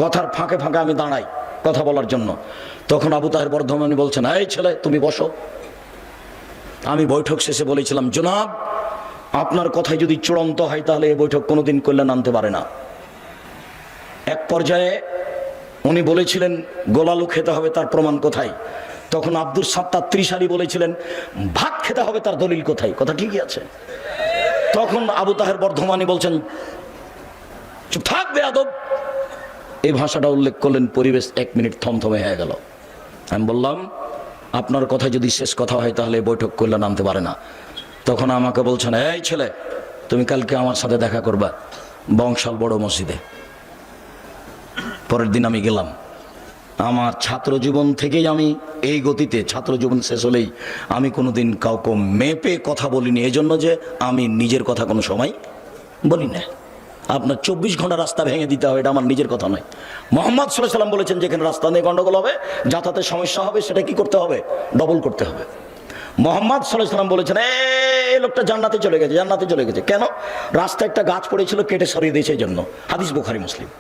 কথার ফাঁকে ফাঁকে আমি দাঁড়াই কথা বলার জন্য। তখন আবু তাহের বর্ধমানী বলছেন, এই ছেলে তুমি বসো। আমি বৈঠক শেষে বলেছিলাম, জনাব আপনার কথাই যদি চূড়ান্ত হয় তাহলে এই বৈঠক কোনোদিন কল্যাণ আনতে পারে না। এক পর্যায়ে উনি বলেছিলেন গোলালু খেতে হবে, তার প্রমাণ কোথায়? তখন আব্দুল সাত্তার ত্রিশালী বলেছিলেন ভাত খেতে হবে, তার দলিল কোথায়? কথা ঠিকই আছে। তখন আবু তাহের বর্ধমানী বলছেন, চুপ থাক বেয়াদব। এই ভাষাটা উল্লেখ করলেন, পরিবেশ 1 মিনিট থমথমে হয়ে গেল। আমি বললাম, আপনার কথা যদি শেষ কথা হয় তাহলে বৈঠক কল্যাণ আনতে পারে না। তখন আমাকে বলছেন, এই ছেলে তুমি কালকে আমার সাথে দেখা করবা বংশাল বড় মসজিদে। পরের দিন আমি গেলাম। আমার ছাত্র জীবন থেকেই আমি এই গতিতে, ছাত্র জীবন শেষ হলেই আমি কোনোদিন কাউকে মেপে কথা বলিনি, এজন্য যে আমি নিজের কথা কোনো সময় বলি না। আপনার 24 ঘন্টা রাস্তা ভেঙে দিতে হবে, এটা আমার নিজের কথা নয়। মুহাম্মদ সাল্লাল্লাহু আলাইহি ওয়াসাল্লাম বলেছেন, যেখানে রাস্তা নিয়ে গন্ডগোল হবে, যাতায়াতের সমস্যা হবে, সেটা কি করতে হবে? ডবল করতে হবে। মুহাম্মদ সাল্লাল্লাহু আলাইহি ওয়াসাল্লাম বলেছেন, এই লোকটা জান্নাতে চলে গেছে, জান্নাতে চলে গেছে। কেন? রাস্তায় একটা গাছ পড়েছিল, কেটে সরিয়ে দিয়েছে, এই জন্য। হাদিস বুখারী মুসলিম।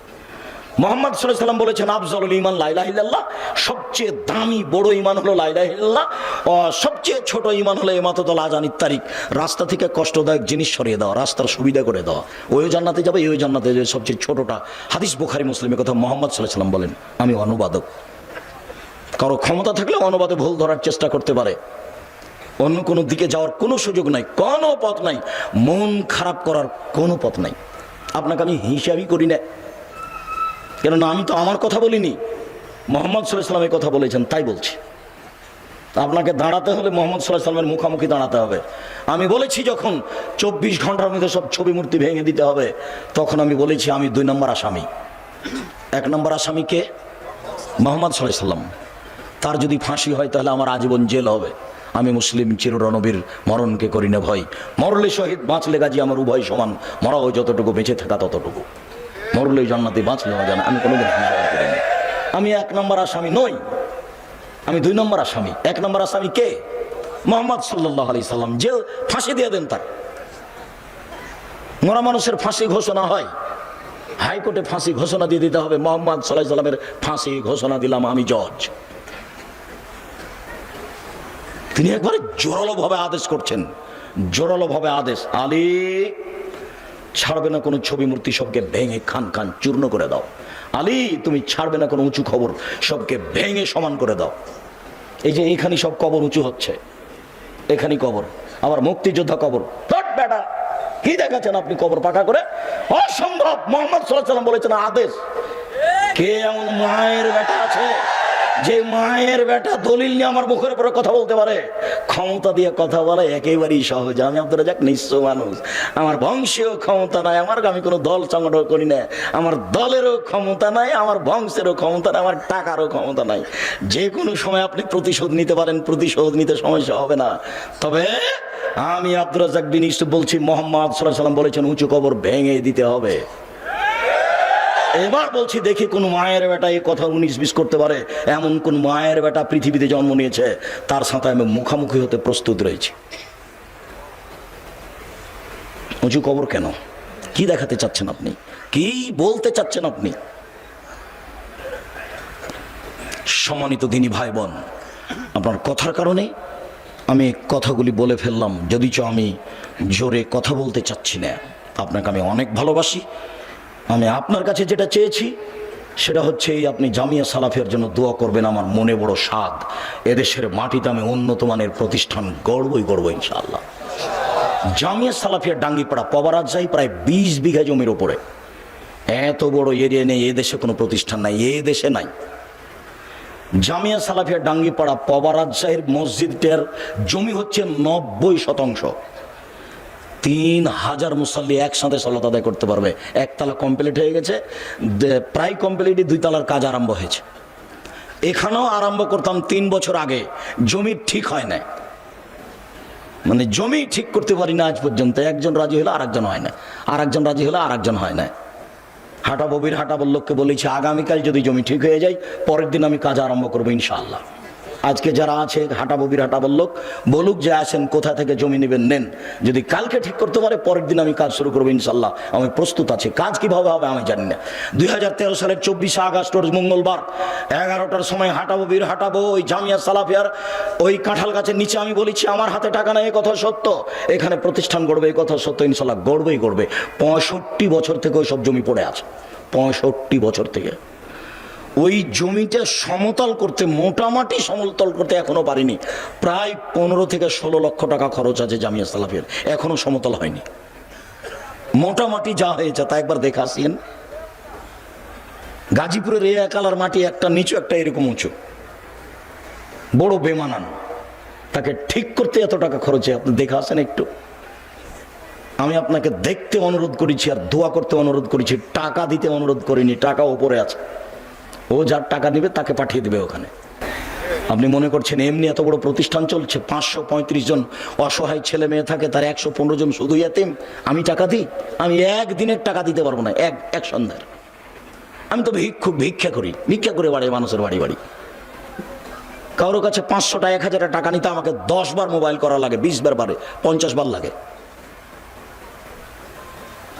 মুহাম্মদ সাল্লাল্লাহু আলাইহি ওয়াসাল্লাম বলেছেন, আফজালুল ঈমান লা ইলাহা ইল্লাল্লাহ, সবচেয়ে দামি বড় ঈমান হলো লা ইলাহা ইল্লাল্লাহ, সবচেয়ে ছোট ঈমান হলো ইমাতাতুল আযানিত তারিক, রাস্তা থেকে কষ্টদায়ক জিনিস সরিয়ে দেওয়া, রাস্তার সুবিধা করে দেওয়া। ওই জান্নাতে যাবে, এই জান্নাতে যাবে, সবচেয়ে ছোটটা। হাদিস বুখারী মুসলিমের কথা মুহাম্মদ সাল্লাল্লাহু আলাইহি ওয়াসাল্লাম বলেন। আমি অনুবাদক, কারো ক্ষমতা থাকলে অনুবাদে ভুল ধরার চেষ্টা করতে পারে। অন্য কোনো দিকে যাওয়ার কোনো সুযোগ নাই, কোনো পথ নাই, মন খারাপ করার কোনো পথ নাই। আপনাকে আমি হিসাবই করি না, কেননা আমি তো আমার কথা বলিনি, মুহাম্মদ সাল্লাল্লাহু আলাইহি ওয়াসাল্লামের কথা বলেছেন, তাই বলছি। আপনাকে দাঁড়াতে হলে মুহাম্মদ সাল্লাল্লাহু আলাইহি ওয়াসাল্লামের মুখামুখি দাঁড়াতে হবে। আমি বলেছি যখন 24 ঘন্টার মধ্যে সব ছবি মূর্তি ভেঙে দিতে হবে, তখন আমি বলেছি আমি 2 নম্বর আসামি। 1 নম্বর আসামি কে? মুহাম্মদ সাল্লাল্লাহু আলাইহি ওয়াসাল্লাম। তার যদি ফাঁসি হয় তাহলে আমার আজীবন জেল হবে। আমি মুসলিম চিররণবীর, মরণকে করি না ভয়। মরলে শহীদ, বাঁচলে গাজী, আমার উভয় সমান। মরা হয় যতটুকু, বেঁচে থাকা ততটুকু। মরলে জান্নাতে, বাঁচলে জানা। আমি কোনোদিন করিনি। আমি 1 নম্বর আসামি নই, আমি 2 নম্বর আসামি। 1 নম্বর আসামি কে? মুহাম্মদ সাল্লাল্লাহু আলাইহি সাল্লাম। জেল, ফাঁসি দিয়ে দেন তার। মরা মানুষের ফাঁসি ঘোষণা হয়, হাইকোর্টে ফাঁসি ঘোষণা দিয়ে দিতে হবে, মুহাম্মদ সাল্লাল্লাহু আলাইহি সাল্লামের ফাঁসি ঘোষণা দিলাম, আমি জজ। তিনি একবারে জোরালো ভাবে আদেশ করছেন, জোরালো ভাবে আদেশ, আলী ছাড়বে না কোনো ছবি মূর্তি, সবকে ভেঙে খান খান চূর্ণ করে দাও। আলী তুমি ছাড়বে না কোনো উঁচু খবর, সবকে ভেঙে সমান করে দাও। এই যে এখানে সব কবর উঁচু হচ্ছে, এখানেই কবর, আবার মুক্তিযোদ্ধা কবর। বেটা কি দেখাচ্ছেন আপনি কবর পাকা করে? অসম্ভব। মুহাম্মদ সাল্লাল্লাহু আলাইহি ওয়াসাল্লাম বলেছেন আদেশ। কে এমন মায়ের বেটা আছে যে মায়ের বেটা দলিল নিয়ে আমার মুখের উপরে কথা বলতে পারে? ক্ষমতা দিয়ে কথা বলা একেবারেই সহজ। আমি আব্দুর রাজ্জাক নিঃস্ব মানুষ, আমার বংশীয় ক্ষমতা নাই, আমি কোনো দল সংগঠন করি না, আমার দলেরও ক্ষমতা নাই, আমার বংশেরও ক্ষমতা নাই, আমার টাকারও ক্ষমতা নাই। যে কোনো সময় আপনি প্রতিশোধ নিতে পারেন, প্রতিশোধ নিতে সমস্যা হবে না। তবে আমি আব্দুর রাজ্জাক বিন ইউসুফ বলছি, মুহাম্মদ সাল্লাল্লাহু আলাইহি ওয়াসাল্লাম বলেছেন উঁচু কবর ভেঙে দিতে হবে। এবার বলছি, দেখি কোন মায়ের বেটা এই কথা 19-20 করতে পারে। এমন কোন মায়ের বেটা পৃথিবীতে জন্ম নিয়েছে, তার সাথে আমি মুখামুখি হতে প্রস্তুত রয়েছি। উঁচু কবর কেন? কি দেখাতে চাচ্ছেন আপনি? কি বলতে চাচ্ছেন আপনি? সম্মানিত দিনী ভাই বোন, আপনার কথার কারণে আমি কথাগুলি বলে ফেললাম, যদিচ আমি জোরে কথা বলতে চাচ্ছি না। আপনাকে আমি অনেক ভালোবাসি। আমি আপনার কাছে যেটা চেয়েছি সেটা হচ্ছে আপনি জামিয়া সালাফিয়ার জন্য দোয়া করবেন। আমার মনে বড় স্বাদ, এদেশের মাটিতে আমি উন্নত মানের প্রতিষ্ঠান গড়বই গড়ব ইনশাআল্লাহ। জামিয়া সালাফিয়ার ডাঙ্গিপাড়া পবারাজ্জাই প্রায় 20 বিঘা জমির উপরে, এত বড় এরিয়া নেই এদেশে, কোনো প্রতিষ্ঠান নাই, এ দেশে নাই। জামিয়া সালাফিয়ার ডাঙ্গিপাড়া পবারাজ্জাইয়ের মসজিদটার জমি হচ্ছে 90%। 3000 মুসাল্লি একসাথে সালাত আদায় করতে পারবে। 1 তালা কমপ্লিট হয়ে গেছে, প্রায় কমপ্লিট, 2 তালার কাজ আরম্ভ হয়েছে। এখানেও আরম্ভ করতাম 3 বছর আগে, জমি ঠিক হয় না, মানে জমি ঠিক করতে পারি না আজ পর্যন্ত। একজন রাজি হলে আরেকজন হয় না, আরেকজন রাজি হলে আরেকজন হয় না। হাটাববির হাটাবর লোককে বলেছি, আগামীকাল যদি জমি ঠিক হয়ে যায়, পরের দিন আমি কাজ আরম্ভ করবো ইনশাআল্লাহ। আজকে যারা আছে হাঁটাবো বিরাটা বলুক যে আসেন কোথা থেকে জমি নেবেন নেন, যদি কালকে ঠিক করতে পারে পরের দিন আমি কাজ শুরু করবো ইনশাল্লাহ। আমি প্রস্তুত আছি, কাজ কিভাবে হবে আমি জানি না। 2013 সালের 24 আগস্ট মঙ্গলবার 11টার সময় হাঁটাবো ওই জামিয়া সালাফিয়ার ওই কাঁঠাল গাছের নিচে। আমি বলেছি আমার হাতে টাকা নেই, এ কথা সত্য, এখানে প্রতিষ্ঠান গড়বে, এই কথা সত্য, ইনশাল্লাহ গড়বেই গড়বে। 65 বছর থেকে ওই সব জমি পড়ে আছে, 65 বছর থেকে। ওই জমিটা সমতল করতে, মোটামুটি সমতল করতে এখনো পারিনি। প্রায় 15 থেকে 16 লক্ষ টাকা খরচ আছে জামিয়া সালাফিয়ার, এখনো সমতল হয়নি। মোটামুটি যা হয়েছে তা একবার দেখে আসেন। গাজীপুরের এই একালার মাটি একটা নিচু একটা এরকম উঁচু, বড় বেমানান, তাকে ঠিক করতে এত টাকা খরচে, আপনি দেখে আসেন একটু। আমি আপনাকে দেখতে অনুরোধ করেছি আর দোয়া করতে অনুরোধ করেছি, টাকা দিতে অনুরোধ করিনি। টাকা ওপরে আছে, ও যার টাকা নেবে তাকে পাঠিয়ে দেবে ওখানে। আপনি মনে করছেন এমনি এত বড় প্রতিষ্ঠান চলছে, 535 জন অসহায় ছেলে মেয়ে থাকে, তার 115 জন শুধু এতিম, আমি টাকা দিই? আমি একদিনের টাকা দিতে পারবো না, এক সন্ধ্যার। আমি তো ভিক্ষা করে বাড়ি, মানুষের বাড়ি বাড়ি। কারোর কাছে 500টা 1000 টাকা নিতে আমাকে 10 বার মোবাইল করা লাগে, 20 বার বারে, 50 বার লাগে।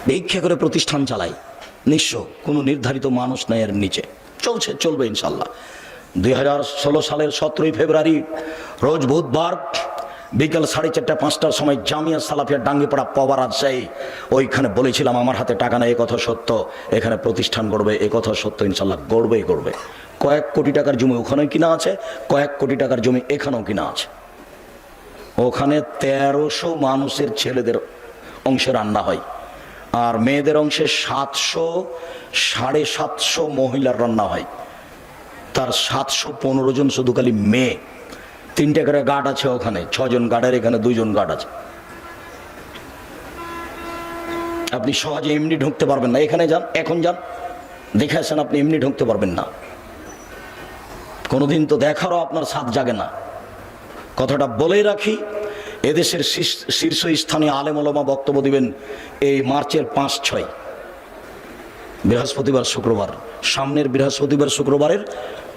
ভিক্ষা করে প্রতিষ্ঠান চালাই, নিঃস্ব, কোনো নির্ধারিত মানুষ নাই এর নিচে, চলবে ইনশাল্লাহ। 2016 সালের 17 ফেব্রুয়ারি রোজ বুধবার বিকেল 4:30-5টার সময় জামিয়া সালাফিয়া ডাঙ্গিপাড়া পবা রাজশাহী, ওইখানে বলেছিলাম আমার হাতে টাকা নেই, এ কথা সত্য, এখানে প্রতিষ্ঠান গড়বে, এ কথা সত্য, ইনশাল্লাহ গড়বেই গড়বে। কয়েক কোটি টাকার জমি ওখানেও কিনা আছে, কয়েক কোটি টাকার জমি এখানেও কিনা আছে। ওখানে 1300 মানুষের ছেলেদের অংশে রান্না হয়, আর মেয়েদের অংশে 700-750 মহিলার রান্না হয়। তার 715 জন শুধু খালি মেয়ে। 3টে করে গার্ড আছে ওখানে, 6 জন গার্ডের, এখানে 2 জন গার্ড আছে। আপনি সহজে এমনি ঢুকতে পারবেন না, এখানে যান, এখন যান, দেখে আসেন, আপনি এমনি ঢুকতে পারবেন না। কোনোদিন তো দেখারও আপনার সাথ জাগে না। কথাটা বলেই রাখি, এদেশের শীর্ষস্থানীয় আলেম ওলামা বক্তব্য দিবেন এই মার্চের 5-6, বৃহস্পতিবার শুক্রবার, সামনের বৃহস্পতিবার শুক্রবারের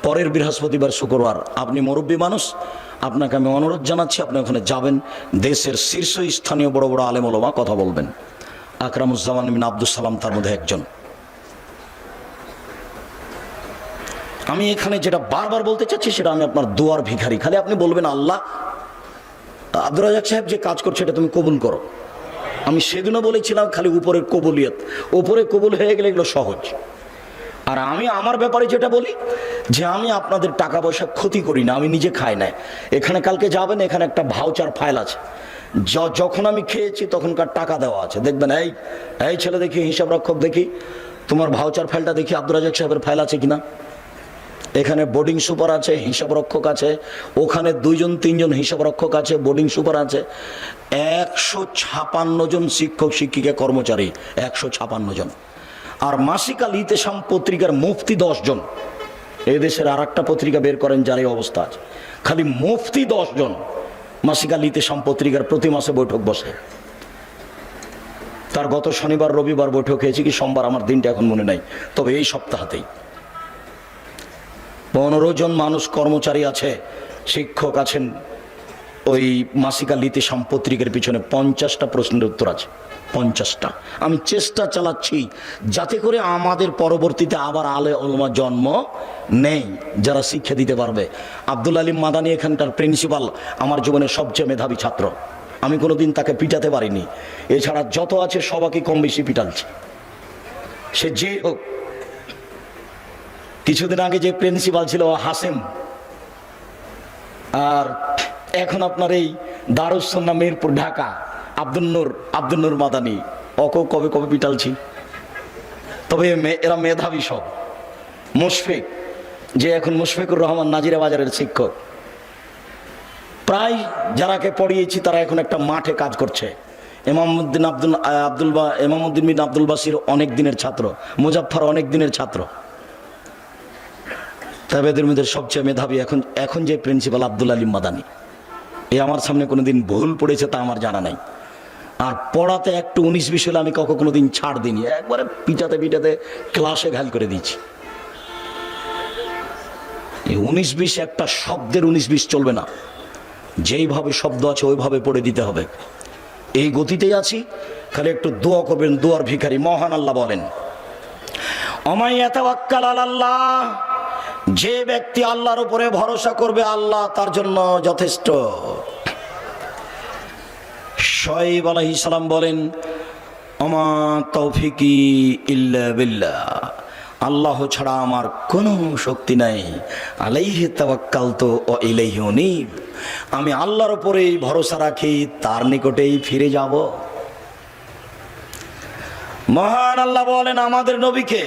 পরের বৃহস্পতিবার শুক্রবার। আপনি মুরব্বী মানুষ, আপনাকে আমি অনুরোধ জানাচ্ছি, আপনি ওখানে যাবেন। দেশের শীর্ষস্থানীয় বড় বড় আলেম ওলামা কথা বলবেন। আকরামুজ্জামান বিন আব্দুল সালাম তার মধ্যে একজন। আমি এখানে যেটা বারবার বলতে চাচ্ছি সেটা, আমি আপনার দোয়ার ভিখারি। খালি আপনি বলবেন আল্লাহ, আব্দুর রাজাক সাহেব যে কাজ করছে এটা তুমি কবুল করো। আমি সেদিনও বলেছিলাম খালি উপরের কবুলিয়ত, উপরে কবুল হয়ে গেলে এগুলো সহজ। আর আমি আমার ব্যাপারে যেটা বলি যে আমি আপনাদের টাকা পয়সা ক্ষতি করি না, আমি নিজে খাই না। এখানে কালকে যাবেন, এখানে একটা ভাউচার ফাইল আছে, যখন আমি খেয়েছি তখনকার টাকা দেওয়া আছে। দেখবেন এই ছেলে, দেখি হিসাব রক্ষক, দেখি তোমার ভাউচার ফাইলটা, দেখি আব্দুর রাজাক সাহেবের ফাইল আছে কিনা। এখানে বোর্ডিং সুপার আছে, হিসাব রক্ষক আছে, ওখানে 2-3 জন হিসাব রক্ষক আছে, বোর্ডিং সুপার আছে। 156 জন শিক্ষক শিক্ষিকা কর্মচারী, 156 জন। আর মাসিক আল ইতেসাম পত্রিকার মুফতি 10 জন। এই দেশের আর একটা পত্রিকা বের করেন যার এই অবস্থা আছে, খালি মুফতি 10 জন। মাসিক আল ইতেসাম পত্রিকার প্রতি মাসে বৈঠক বসে। তার গত শনিবার রবিবার বৈঠক হয়েছে কি সোমবার, আমার দিনটা এখন মনে নাই, তবে এই সপ্তাহতেই 15 জন মানুষ কর্মচারী আছে, শিক্ষক আছেন। ওই মাসিক আল ইতেসাম পত্রিকার পিছনে 50টা প্রশ্নের উত্তর আছে, 50টা। আমি চেষ্টা চালাচ্ছি যাতে করে আমাদের পরবর্তীতে আবার আলে ওলামা জন্ম নেই যারা শিক্ষা দিতে পারবে। আব্দুল আলিম মাদানী এখানকার প্রিন্সিপাল, আমার জীবনের সবচেয়ে মেধাবী ছাত্র। আমি কোনোদিন তাকে পিটাতে পারিনি, এছাড়া যত আছে সবাইকে কম বেশি পিটালছি, সে যে হোক। কিছুদিন আগে যে প্রিন্সিপাল ছিল হাসেম, আর এখন আপনার এই দারুস সুন্নাহ মিরপুর ঢাকা আব্দুল নূর মাদানী, ওকে কবে পিটালছি। তবে এরা মেধাবী সব। মুশফিক, যে এখন মুশফিকুর রহমান নাজিরা বাজারের শিক্ষক, প্রায় যারাকে পড়িয়েছি তারা এখন একটা মাঠে কাজ করছে। ইমামউদ্দিন বিন আব্দুল বাসির অনেক দিনের ছাত্র, মুজাফফর অনেক দিনের ছাত্র। তবে এদের মধ্যে সবচেয়ে মেধাবী এখন যে প্রিন্সিপাল আব্দুল আলিম মাদানী, এ আমার সামনে কোনোদিন ভুল পড়েছে তা আমার জানা নাই। আর পড়াতে একটু 19-20 হলে আমি কোনোদিন ছাড় দিইনি, একবারে পিটাতে ক্লাসে ঘাল করে দিয়েছি। এই 19-20 একটা শব্দের 19-20 চলবে না, যেইভাবে শব্দ আছে ওইভাবে পড়ে দিতে হবে। এই গতিতেই আছি, খালি একটু দোয়া করবেন। দোয়ার ভিখারি মহান আল্লাহ বলেন, ওমাই ইয়াতাওয়াক্কাল আলাল্লাহ, যে ব্যক্তি আল্লাহর উপরে ভরসা করবে আল্লাহ তার জন্য যথেষ্ট। শুআয়ব আলাইহিস সালাম বলেন, ওমা তৌফিকি ইল্লা বিল্লাহ, আল্লাহ ছাড়া আমার কোনো শক্তি নাই। আলাইহি তাওয়াক্কালতু ওয়া ইলাইহি উনীব, আমি আল্লাহর উপরেই ভরসা রাখি, তার নিকটেই ফিরে যাব। মহান আল্লাহ বলেন আমাদের নবীকে,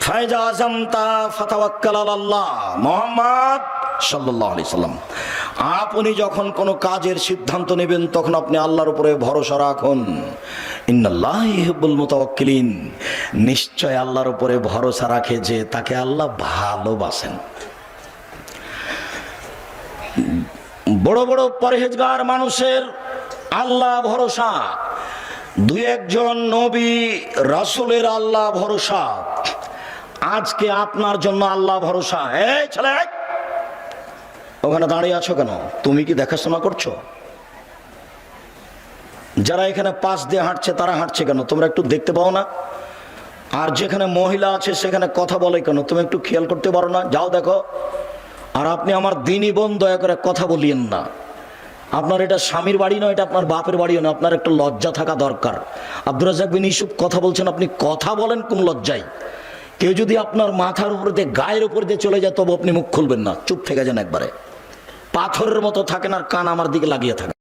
ফায়জা আযামতা ফাতাওয়াক্কাল আলাল্লাহ, মুহাম্মদ সাল্লাল্লাহু আলাইহি সাল্লাম, আপনি যখন কোনো কাজের সিদ্ধান্ত নেবেন তখন আপনি আল্লাহর উপরে ভরসা রাখুন। ইন্নাল্লাহা ইউহিব্বুল মুতাওয়াক্কিলিন, নিশ্চয় আল্লাহর উপরে ভরসা রাখে যে তাকে আল্লাহ ভালোবাসেন। বড় বড় পরহেজগার মানুষের আল্লাহ ভরসা, দুই একজন নবী রাসূলের আল্লাহ ভরসা। আজকে আপনার জন্য আল্লাহ ভরসা। এই ছেলে, ওখানে দাঁড়িয়ে আছো কেন? তুমি কি দেখাশোনা করছো? যারা এখানে পাশ দিয়ে হাঁটছে তারা হাঁটছে কেন? তোমরা একটু দেখতে পাও না? আর যেখানে মহিলা আছে সেখানে কথা বলে কেন? তুমি একটু খেয়াল করতে পারো না? যাও দেখো। আর আপনি আমার দিনী বোন, দয়া করে কথা বলিয়েন না। আপনার এটা স্বামীর বাড়ি নয়, এটা আপনার বাপের বাড়িও না। আপনার একটু লজ্জা থাকা দরকার। আব্দুর রাজ্জাক বিন ইউসুফ কথা বলছেন, আপনি কথা বলেন কোন লজ্জায়? কেউ যদি আপনার মাথার উপর দিয়ে, গায়ের উপর দিয়ে চলে যায় তবে আপনি মুখ খুলবেন না, চুপ থেকে যান একবারে। পাথরের মতো থাকেন আর কান আমার দিকে লাগিয়ে থাকেন।